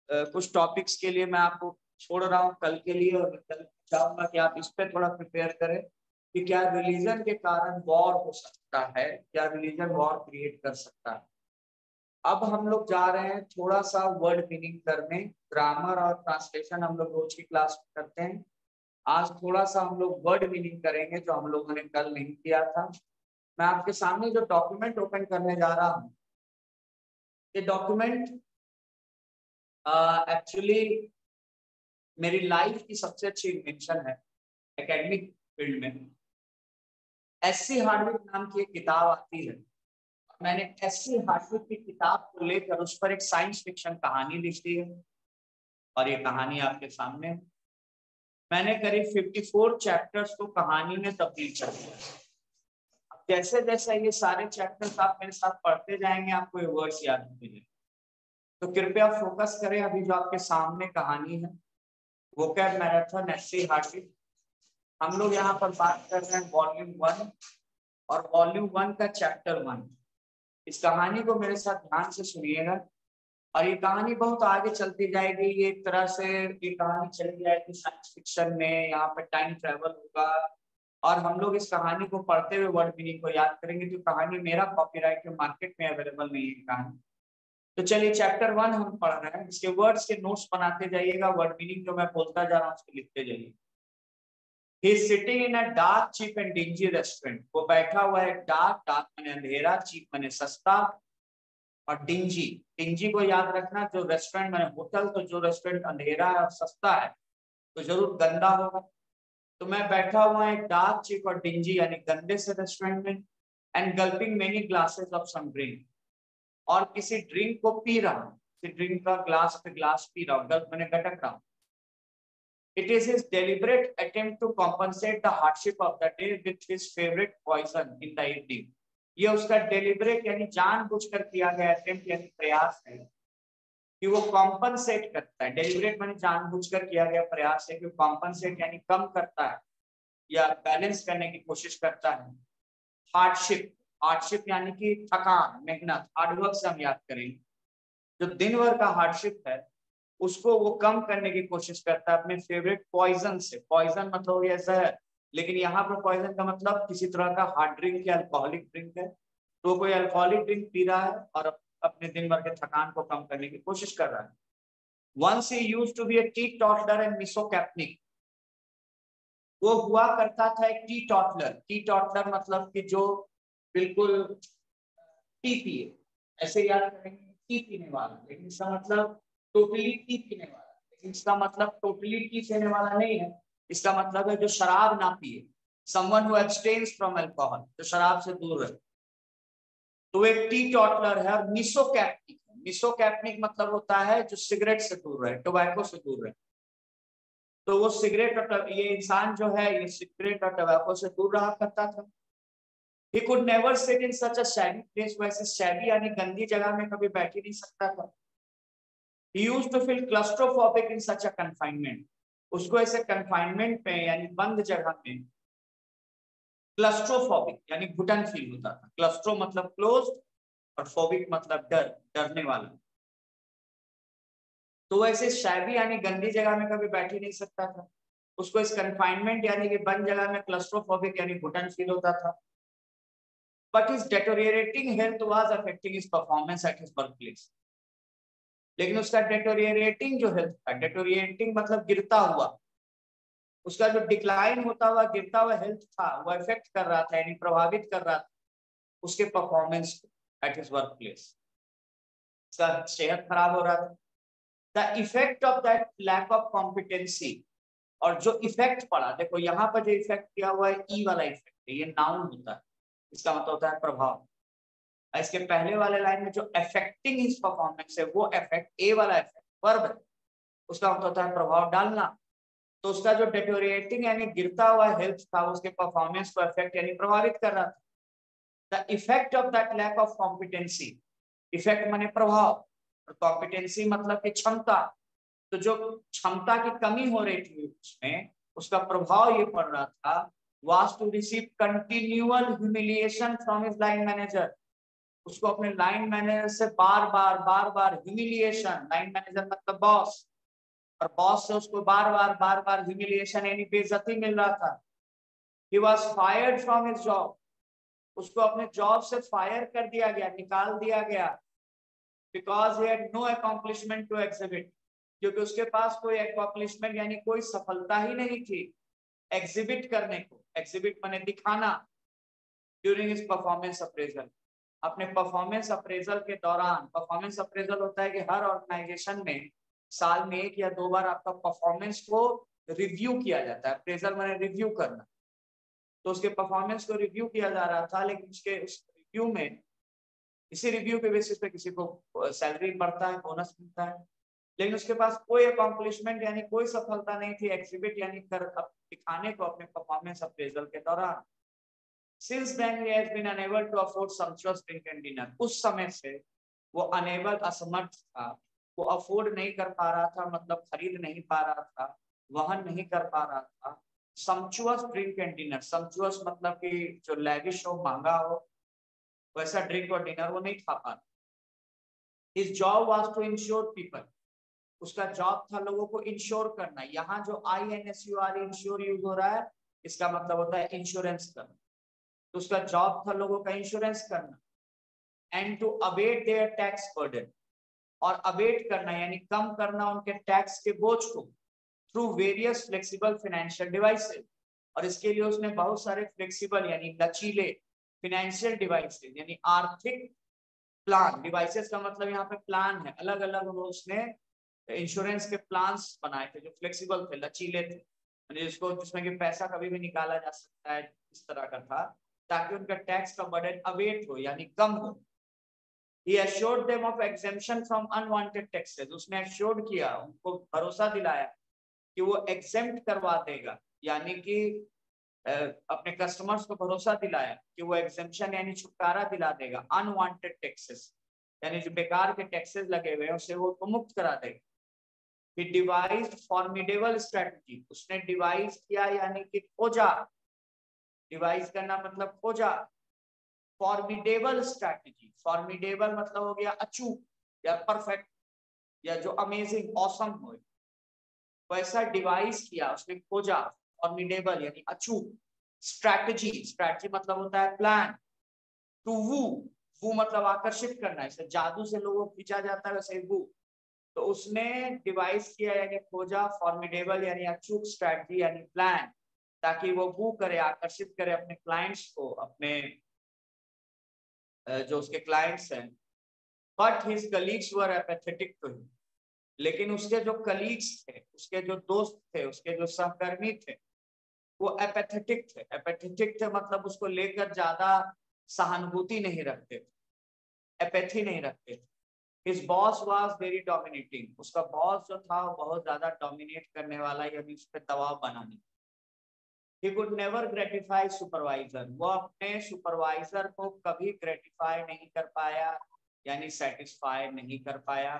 कुछ topics के लिए मैं आपको छोड़ रहा हूँ कल के लिए, और कल चाहूंगा कि आप इस पे थोड़ा प्रिपेयर करें कि क्या रिलीजन के कारण वॉर हो सकता है, क्या रिलीजन वॉर क्रिएट कर सकता है. अब हम लोग जा रहे हैं थोड़ा सा वर्ड मीनिंग करने. ग्रामर और ट्रांसलेशन हम लोग रोज की क्लास में करते हैं. आज थोड़ा सा हम लोग वर्ड मीनिंग करेंगे जो हम लोगों ने कल नहीं किया था. मैं आपके सामने जो डॉक्यूमेंट ओपन करने जा रहा हूँ, ये डॉक्यूमेंट एक्चुअली मेरी लाइफ की सबसे अच्छी इन्वेंशन है एकेडमिक फील्ड में. एससी हार्डविक नाम की एक किताब आती है. मैंने एससी हार्डविक की किताब को लेकर उस पर एक साइंस फिक्शन कहानी लिखी है, और ये कहानी आपके सामने है. मैंने करीब 54 चैप्टर्स को कहानी में तब्दील कर दिया. जैसे जैसे ये सारे चैप्टर्स आप मेरे साथ पढ़ते जाएंगे, आपको ये वर्ड्स याद होते जाएंगे. तो कृपया फोकस करें. अभी जो आपके सामने कहानी है, वोकैब मैराथन एससी हार्डविक. हम लोग यहाँ पर बात कर रहे हैं वॉल्यूम 1 और वॉल्यूम 1 का चैप्टर 1. इस कहानी को मेरे साथ ध्यान से सुनिएगा, और ये कहानी बहुत आगे चलती जाएगी. ये एक तरह से ये कहानी चली जाएगी साइंस फिक्शन में. यहाँ पर टाइम ट्रेवल होगा, और हम लोग इस कहानी को पढ़ते हुए वर्ड मीनिंग को याद करेंगे. तो कहानी मेरा कॉपीराइट के मार्केट में अवेलेबल नहीं है कहानी. तो चलिए चैप्टर 1 हम पढ़ रहे हैं. इसके वर्ड्स के नोट्स बनाते जाइएगा. वर्ड मीनिंग जो मैं बोलता जा रहा हूँ उसको लिखते जाइए. He is sitting in a dark, cheap and dingy restaurant. वो बैठा हुआ है डार्क. डार्क माने अंधेरा, चीप माने सस्ता, और डिंजी. डिंजी को याद रखना, जो रेस्टोरेंट माने होटल. तो जो रेस्टोरेंट अंधेरा है और सस्ता है तो जरूर गंदा होगा. तो मैं बैठा हुआ एक डार्क, चीप और डिंजी यानी गंदे से रेस्टोरेंट में. And gulping many glasses of some drink. और किसी ड्रिंक को पी रहा हूँ. किसी ड्रिंक का ग्लास पे ग्लास पी रहा हूँ. गल्प मैंने गटक रहा हूँ. It is his deliberate attempt to compensate the hardship of the day with his favorite poison in the evening. ये उसका deliberate यानी जानबूझकर किया गया attempt यानी प्रयास है कि वो compensate करता है. deliberate माने जानबूझकर किया गया प्रयास है कि compensate यानी कम करता है या बैलेंस करने की कोशिश करता है. हार्डशिप यानी कि थकान, मेहनत. हार्डवर्क से हम याद करेंगे. जो दिन भर का हार्डशिप है उसको वो कम करने की कोशिश करता है अपने फेवरेट पॉइजन से. पॉइजन मतलब ये जहर लेकिन यहाँ पर पॉइजन का मतलब किसी तरह का हार्ड ड्रिंक या अल्कोहलिक ड्रिंक है, तो कोई अल्कोहलिक ड्रिंक पी रहा है और अपने दिन भर के थकान को कम करने की कोशिश कर रहा है। Once he used to be a teetotaler and misocampnic, वो हुआ करता था एक टीटॉटलर। टीटॉटलर मतलब कि जो बिल्कुल टी पिए, ऐसे याद करेंगे टी पीने वाला, लेकिन इसका मतलब टोटली टी पीने वाला, लेकिन इसका मतलब टोटली टी पीने वाला नहीं है। इसका मतलब है जो शराब ना पिए, someone who abstains from alcohol, जो शराब से दूर रहे, तो एक टीटॉटलर है। और मिसोकैप्निक, मिसोकैप्निक मतलब होता है जो सिगरेट से दूर रहे, टोबैको से दूर रहे। तो वो सिगरेट और ये इंसान जो है ये सिगरेट और टोबैको से दूर रहा करता था। He could never sit in such a shabby place, वैसे shabby यानी गंदी जगह में कभी बैठ ही नहीं सकता था। He used to feel claustrophobic in such a confinement, उसको ऐसे confinement में यानी बंद जगह में क्लस्ट्रोफोबिक यानी घुटन फील होता था। क्लस्ट्रो मतलब क्लोज्ड और फोबिक मतलब डर, डरने वाला। तो वैसे शैबी यानी गंदी जगह में कभी बैठ ही नहीं सकता था, उसको इस कंफाइनमेंट यानी कि बंद जगह में क्लस्ट्रोफोबिक यानी घुटन फील होता था। But his deteriorating health was affecting his performance at his workplace. लेकिन उसका deteriorating जो हेल्थ था, deteriorating मतलब गिरता हुआ, उसका जो डिक्लाइन होता हुआ गिरता हुआ हेल्थ था, वो इफेक्ट कर रहा था यानी प्रभावित कर रहा था उसके परफॉर्मेंस को एट हिज वर्क प्लेस। उसका सेहत खराब हो रहा था। The effect of that lack of competency, और जो इफेक्ट पड़ा, देखो यहाँ पर जो इफेक्ट किया हुआ है ई वाला इफेक्ट है, ये नाउन होता है, इसका मतलब होता है प्रभाव। इसके पहले वाले लाइन में जो अफेक्टिंग हिज परफॉर्मेंस है, वो इफेक्ट ए वाला इफेक्ट वर्ब है, उसका मतलब होता है प्रभाव डालना। तो उसका जो डेटोरिएटिंग यानी गिरता हुआ हेल्थ था, उसके परफॉर्मेंस को इफेक्ट यानी प्रभावित कर रहा था। The effect of that lack of competency, effect माने प्रभाव और कॉम्पिटेंसी मतलब की क्षमता, तो जो क्षमता की कमी हो रही थी उसमें, उसका प्रभाव ये पड़ रहा था was to receive continual humiliation from his line manager, उसको अपने लाइन मैनेजर से बार बार ह्यूमिलिएशन, लाइन मैनेजर मतलब बॉस, और बॉस से उसको बार बार ह्यूमिलिएशन यानी बेइज्जती मिल रहा था। He was fired from his job, उसको अपने जॉब से फायर कर दिया गया, निकाल दिया गया, because he had no accomplishment to exhibit, क्योंकि उसके पास कोई accomplishment यानी कोई सफलता ही नहीं थी एग्जिबिट करने को। एग्जिबिट माने दिखाना। ड्यूरिंग हिज परफॉर्मेंस अप्रेजल, अपने परफॉर्मेंस अप्रेजल के दौरान, परफॉर्मेंस अप्रेजल होता है कि हर ऑर्गेनाइजेशन में साल में 1 या 2 बार आपका परफॉर्मेंस को रिव्यू किया जाता है। अप्रेजल माने रिव्यू करना, तो उसके परफॉर्मेंस को रिव्यू किया जा रहा था, लेकिन उसके उस रिव्यू में, इसी रिव्यू के बेसिस पे किसी को सैलरी बढ़ता है, बोनस मिलता है, लेकिन उसके पास कोई अकॉम्प्लिशमेंट यानी कोई सफलता नहीं थी एग्जिबिट यानी कर दिखाने को अपने परफॉर्मेंस अप्रेजल के दौरान। Since then he has been unable to afford sumptuous drink and dinner, उस समय से वो अनेबल असमर्थ था, वो अफोर्ड नहीं कर पा रहा था, मतलब खरीद नहीं पा रहा था, वहन नहीं कर पा रहा था sumptuous drink and dinner। sumptuous मतलब कि जो लैविश हो, महंगा हो, वैसा ड्रिंक और डिनर वो नहीं खा पा रहा। His job was to insure people, उसका जॉब था लोगों को इंश्योर करना। यहाँ जो INSUR इंश्योर यूज हो रहा है, इसका मतलब होता है इंश्योरेंस करना, तो उसका जॉब था लोगों का इंश्योरेंस करना। And to abate their tax burden, और अबेट करना यानी कम करना उनके टैक्स के बोझ को, through various flexible financial devices, और इसके लिए उसने बहुत सारे फ्लेक्सिबल यानी लचीले फाइनेंशियल डिवाइसेस यानी आर्थिक प्लान, डिवाइसेस का मतलब यहाँ पे प्लान है, अलग अलग उसने इंश्योरेंस के प्लान्स बनाए थे जो फ्लेक्सिबल थे, लचीले थे, जिसको जिसमें कि पैसा कभी भी निकाला जा सकता है, इस तरह का था, ताकि उनका टैक्स का बर्डन अवेट हो यानी कम हो। He assured them of exemption from unwanted taxes, उसने assured किया, उनको भरोसा दिलाया कि वो exempt करवा देगा, यानी कि अपने कस्टमर्स को भरोसा दिलाया कि वो exemption यानी छुटकारा दिला देगा unwanted taxes, यानी जो बेकार के टैक्सेस लगे हुए हैं उसे वो मुक्त करा देगा। He devised formidable strategy, उसने डिवाइस किया यानी कि खोजा, डिवाइस करना मतलब खोजा, फॉर्मिडेबल स्ट्रैटेजी, फॉर्मिडेबल मतलब हो गया अचूक या परफेक्ट या जो अमेजिंग ऑसम हो, वैसा डिवाइस किया उसने, खोजा, फॉर्मिडेबल यानी अचूक स्ट्रैटेजी, स्ट्रैटेजी मतलब होता है प्लान। टू वू मतलब आकर्षित करना, जैसे जादू से लोगों को खींचा जाता है वैसे वू। तो उसने डिवाइस किया यानी खोजा फॉर्मिडेबल यानी अचूक स्ट्रैटेजी यानी प्लान, ताकि वो वू करे, आकर्षित करे अपने क्लाइंट्स को, अपने जो उसके क्लाइंट्स हैं। But his colleagues were apathetic to him, लेकिन उसके जो कलीग्स थे, उसके जो दोस्त थे, उसके जो सहकर्मी थे, वो एपैथेटिक थे। एपैथेटिक थे मतलब उसको लेकर ज्यादा सहानुभूति नहीं रखते थे, एपैथी नहीं रखते थे। His boss was very dominating, उसका बॉस जो था वो बहुत ज्यादा डोमिनेट करने वाला यानी उस पर दबाव बनाने। He could never gratify supervisor, वो अपने सुपरवाइजर को कभी ग्रेटिफाई नहीं कर पाया यानी सेटिस्फाई नहीं कर पाया।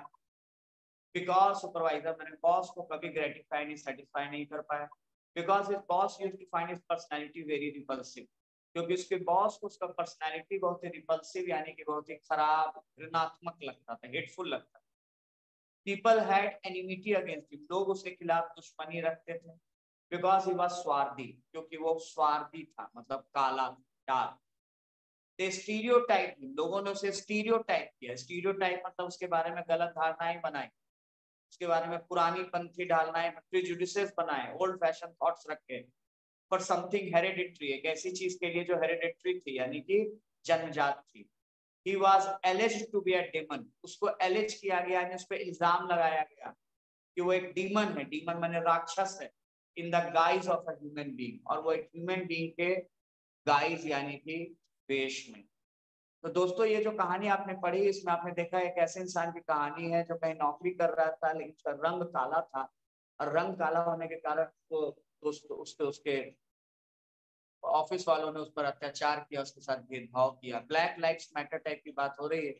बिकॉज सुपरवाइजर मैंने बॉस को कभी ग्रेटिफाई नहीं, सेटिस्फाई नहीं कर पाया। Because his boss used to find his personality very repulsive, क्योंकि उसके बॉस को उसका पर्सनैलिटी बहुत ही रिपल्सिव यानी कि बहुत ही खराब, ऋणात्मक लगता था, हेटफुल लगता था। People had enmity against him, लोग उसके खिलाफ दुश्मनी रखते थे। बिकॉज ही वाज स्वार्थी, क्योंकि वो स्वार्थी था, मतलब काला, डार्क। दे स्टीरियोटाइप, लोगों ने उसे स्टीरियोटाइप किया। स्टीरियोटाइप मतलब उसके बारे में गलत धारणाएं बनाई, उसके बारे में पुरानी पंथी धारणाएं, प्रेजुडिसेस बनाए, ओल्ड फैशन थॉट्स रखे फॉर समथिंग हेरिडिटरी, एक ऐसी चीज के लिए जो हेरिडिटरी थी यानी कि जन्मजात थी। He was alleged to be a demon, उसको एलिज किया गया यानी उस पर इल्जाम लगाया गया कि वो एक डीमन है। डीमन माने राक्षस है। In the guys of a human being, और वो एक ह्यूमन बीइंग के गाइज यानी कि वेश में। तो दोस्तों ये जो कहानी आपने पढ़ी, इसमें आपने देखा एक ऐसे इंसान की कहानी है जो कहीं नौकरी कर रहा था, लेकिन उसका रंग काला था, और रंग काला होने के कारण उसके ऑफिस वालों ने उस पर अत्याचार किया, उसके साथ भेदभाव किया। ब्लैक लाइव्स मैटर टाइप की बात हो रही है।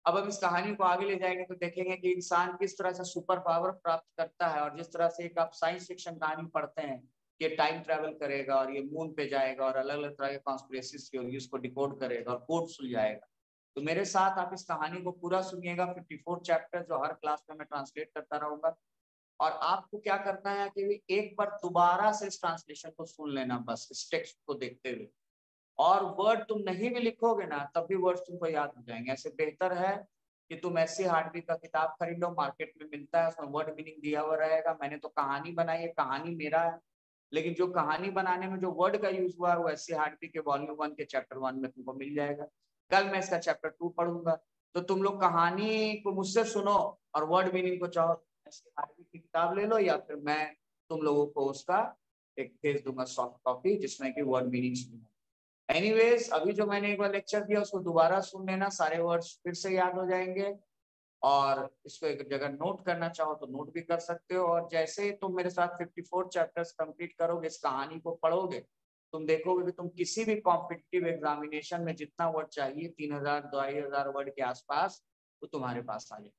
अब हम इस कहानी को आगे ले जाएंगे तो देखेंगे कि इंसान किस तरह से सुपर पावर प्राप्त करता है, और जिस तरह से एक आप साइंस फिक्शन कहानी पढ़ते हैं कि टाइम ट्रेवल करेगा और ये मून पे जाएगा और अलग अलग तरह के कॉन्स्पिरेसीज की होगी, उसको डिकोड करेगा और कोड सुलझाएगा। तो मेरे साथ आप इस कहानी को पूरा सुनिएगा, 54 चैप्टर जो हर क्लास में मैं ट्रांसलेट करता रहूंगा। और आपको क्या करना है कि एक बार दोबारा से इस ट्रांसलेशन को सुन लेना, बस इस टेक्स्ट को देखते हुए। और वर्ड तुम नहीं भी लिखोगे ना तब भी वर्ड तुमको याद हो जाएंगे। ऐसे बेहतर है कि तुम ऐसी हार्डवी का किताब खरीदो, मार्केट में मिलता है, उसमें वर्ड मीनिंग दिया हुआ रहेगा। मैंने तो कहानी बनाई है, कहानी मेरा है, लेकिन जो कहानी बनाने में जो वर्ड का यूज हुआ है वो ऐसी हार्डवी के वॉल्यूम 1 के चैप्टर 1 में तुमको मिल जाएगा। कल मैं इसका चैप्टर 2 पढ़ूंगा, तो तुम लोग कहानी को मुझसे सुनो और वर्ड मीनिंग को चाहो ऐसी हार्डवी की किताब ले लो, या फिर मैं तुम लोगों को उसका एक भेज दूंगा सॉफ्ट कॉपी जिसमें कि वर्ड मीनिंग सुनो। एनीवेज, अभी जो मैंने एक बार लेक्चर दिया उसको दोबारा सुन लेना, सारे वर्ड्स फिर से याद हो जाएंगे। और इसको एक जगह नोट करना चाहो तो नोट भी कर सकते हो। और जैसे ही तुम मेरे साथ 54 चैप्टर्स कंप्लीट करोगे, इस कहानी को पढ़ोगे, तुम देखोगे कि तुम किसी भी कॉम्पिटिटिव एग्जामिनेशन में जितना वर्ड चाहिए 3000 2500 वर्ड के आसपास वो तुम्हारे पास आ जाए।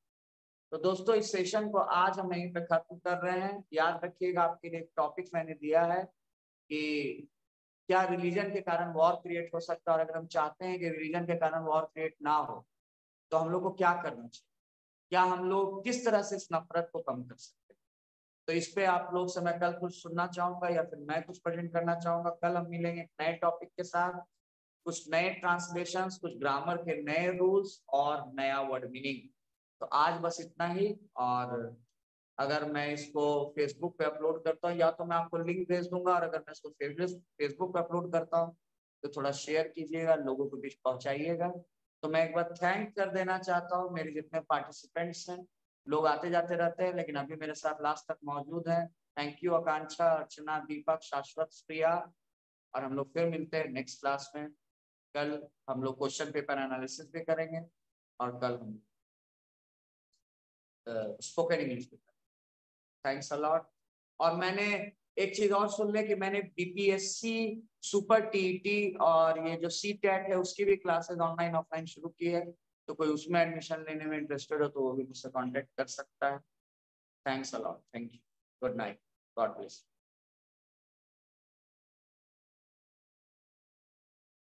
तो दोस्तों इस सेशन को आज हम यहीं पे खत्म कर रहे हैं। याद रखिएगा आपके लिए एक टॉपिक मैंने दिया है कि क्या रिलीजन के कारण वॉर क्रिएट हो सकता है, और अगर हम चाहते हैं कि रिलीजन के कारण वॉर क्रिएट ना हो तो हम लोग को क्या करना चाहिए, क्या हम लोग किस तरह से इस नफरत को कम कर सकते हैं। तो इस पे आप लोग से मैं कल कुछ सुनना चाहूंगा या फिर मैं कुछ प्रेजेंट करना चाहूंगा। कल हम मिलेंगे एक नए टॉपिक के साथ, कुछ नए ट्रांसलेशंस, कुछ ग्रामर के नए रूल्स और नया वर्ड मीनिंग। तो आज बस इतना ही। और अगर मैं इसको फेसबुक पे अपलोड करता हूँ या तो मैं आपको लिंक भेज दूंगा, और अगर मैं इसको फेसबुक पे अपलोड करता हूँ तो थोड़ा शेयर कीजिएगा, लोगों के बीच पहुंचाइएगा। तो मैं एक बार थैंक कर देना चाहता हूँ मेरे जितने पार्टिसिपेंट्स हैं। लोग आते जाते रहते हैं लेकिन अभी मेरे साथ लास्ट तक मौजूद है। थैंक यू आकांक्षा, अर्चना, दीपक, शाश्वत, प्रिया। और हम लोग फिर मिलते हैं नेक्स्ट क्लास में। कल हम लोग क्वेश्चन पेपर एनालिसिस भी करेंगे, और कल हम स्पोकन इंग्लिश भी। Thanks a lot. और मैंने एक चीज और सुन ले कि मैंने बीपीएससी, सुपर टीईटी और ये जो सीटेट है उसकी भी क्लासेस ऑनलाइन ऑफलाइन शुरू की है। तो कोई उसमें एडमिशन लेने में इंटरेस्टेड हो तो वो भी मुझसे कांटेक्ट कर सकता है। Thanks a lot, thank you, good night, God bless.